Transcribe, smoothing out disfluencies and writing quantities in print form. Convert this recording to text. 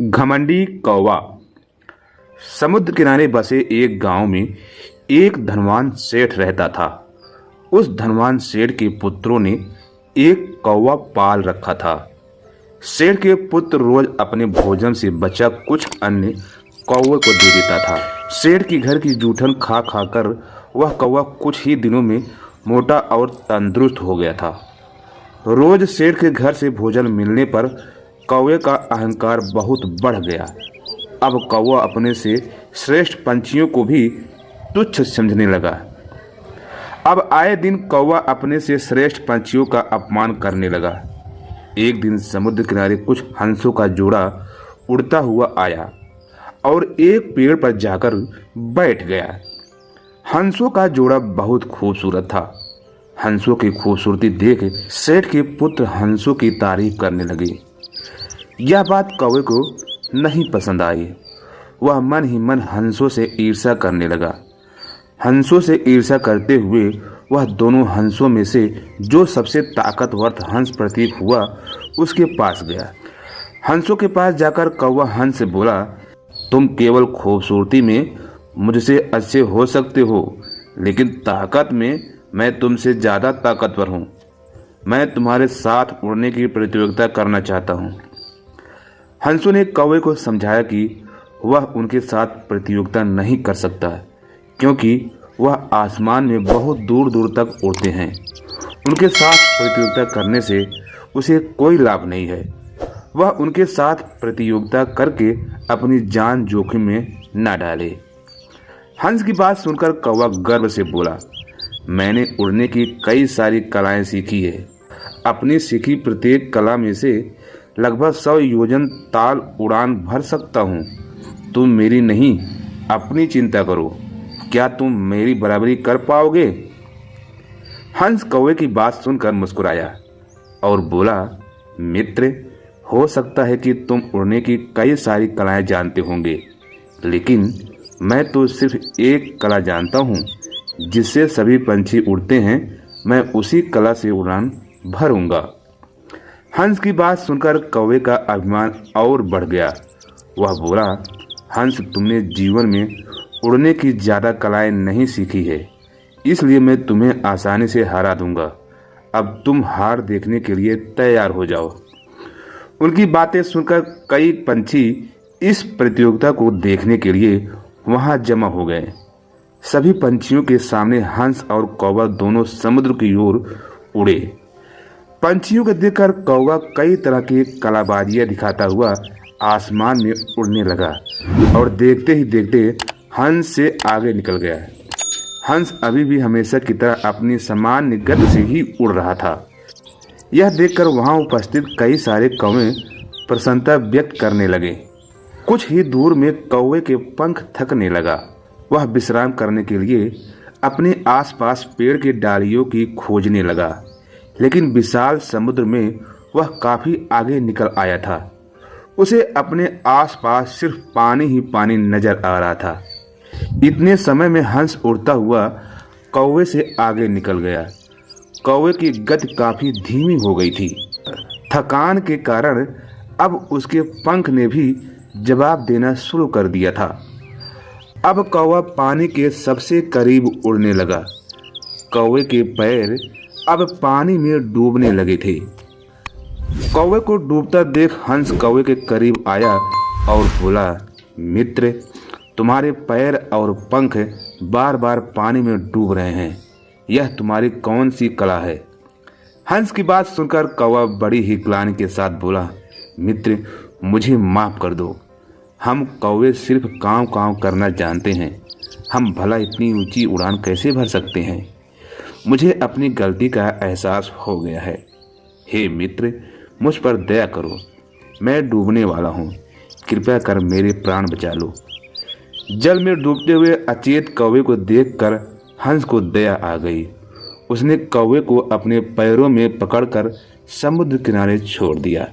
घमंडी कौवा। समुद्र किनारे बसे एक गांव में एक धनवान सेठ रहता था। उस धनवान सेठ के पुत्रों ने एक कौवा पाल रखा था। सेठ के पुत्र रोज अपने भोजन से बचा कुछ अन्य कौवे को दे देता था। सेठ की घर की जूठन खा खा कर वह कौवा कुछ ही दिनों में मोटा और तंदुरुस्त हो गया था। रोज सेठ के घर से भोजन मिलने पर कौवे का अहंकार बहुत बढ़ गया। अब कौवा अपने से श्रेष्ठ पंछियों को भी तुच्छ समझने लगा। अब आए दिन कौवा अपने से श्रेष्ठ पंछियों का अपमान करने लगा। एक दिन समुद्र किनारे कुछ हंसों का जोड़ा उड़ता हुआ आया और एक पेड़ पर जाकर बैठ गया। हंसों का जोड़ा बहुत खूबसूरत था। हंसों की खूबसूरती देख सेठ के पुत्र हंसों की तारीफ करने लगे। यह बात कौवे को नहीं पसंद आई। वह मन ही मन हंसों से ईर्ष्या करने लगा। हंसों से ईर्ष्या करते हुए वह दोनों हंसों में से जो सबसे ताकतवर हंस प्रतीक हुआ उसके पास गया। हंसों के पास जाकर कौवा हंस से बोला, तुम केवल खूबसूरती में मुझसे अच्छे हो सकते हो, लेकिन ताकत में मैं तुमसे ज़्यादा ताकतवर हूँ। मैं तुम्हारे साथ उड़ने की प्रतियोगिता करना चाहता हूँ। हंसों ने कौवे को समझाया कि वह उनके साथ प्रतियोगिता नहीं कर सकता, क्योंकि वह आसमान में बहुत दूर दूर तक उड़ते हैं। उनके साथ प्रतियोगिता करने से उसे कोई लाभ नहीं है। वह उनके साथ प्रतियोगिता करके अपनी जान जोखिम में न डाले। हंस की बात सुनकर कौवा गर्व से बोला, मैंने उड़ने की कई सारी कलाएं सीखी है। अपनी सीखी प्रत्येक कला में से लगभग 100 योजन ताल उड़ान भर सकता हूँ। तुम मेरी नहीं, अपनी चिंता करो। क्या तुम मेरी बराबरी कर पाओगे? हंस कौवे की बात सुनकर मुस्कुराया और बोला, मित्र, हो सकता है कि तुम उड़ने की कई सारी कलाएं जानते होंगे, लेकिन मैं तो सिर्फ एक कला जानता हूँ जिससे सभी पंछी उड़ते हैं। मैं उसी कला से उड़ान भरूंगा। हंस की बात सुनकर कौवे का अभिमान और बढ़ गया। वह बोला, हंस, तुमने जीवन में उड़ने की ज़्यादा कलाएं नहीं सीखी है, इसलिए मैं तुम्हें आसानी से हरा दूंगा। अब तुम हार देखने के लिए तैयार हो जाओ। उनकी बातें सुनकर कई पंछी इस प्रतियोगिता को देखने के लिए वहां जमा हो गए। सभी पंछियों के सामने हंस और कौवा दोनों समुद्र की ओर उड़े। पंछियों को देखकर कौवा कई तरह की कलाबाजियां दिखाता हुआ आसमान में उड़ने लगा और देखते ही देखते हंस से आगे निकल गया। हंस अभी भी हमेशा की तरह अपनी सामान्य गति से ही उड़ रहा था। यह देखकर वहां उपस्थित कई सारे कौवे प्रसन्नता व्यक्त करने लगे। कुछ ही दूर में कौवे के पंख थकने लगा। वह विश्राम करने के लिए अपने आसपास पेड़ की डालियों की खोजने लगा, लेकिन विशाल समुद्र में वह काफी आगे निकल आया था। उसे अपने आसपास सिर्फ पानी ही पानी नजर आ रहा था। इतने समय में हंस उड़ता हुआ कौवे से आगे निकल गया। कौवे की गति काफी धीमी हो गई थी। थकान के कारण अब उसके पंख ने भी जवाब देना शुरू कर दिया था। अब कौवा पानी के सबसे करीब उड़ने लगा। कौवे के पैर अब पानी में डूबने लगे थे। कौवे को डूबता देख हंस कौवे के करीब आया और बोला, मित्र, तुम्हारे पैर और पंख बार बार पानी में डूब रहे हैं। यह तुम्हारी कौन सी कला है? हंस की बात सुनकर कौवा बड़ी ही ग्लानि के साथ बोला, मित्र, मुझे माफ कर दो। हम कौवे सिर्फ काँव काँव करना जानते हैं। हम भला इतनी ऊंची उड़ान कैसे भर सकते हैं? मुझे अपनी गलती का एहसास हो गया है। हे मित्र, मुझ पर दया करो। मैं डूबने वाला हूँ। कृपया कर मेरे प्राण बचा लो। जल में डूबते हुए अचेत कौवे को देखकर हंस को दया आ गई। उसने कौवे को अपने पैरों में पकड़कर समुद्र किनारे छोड़ दिया।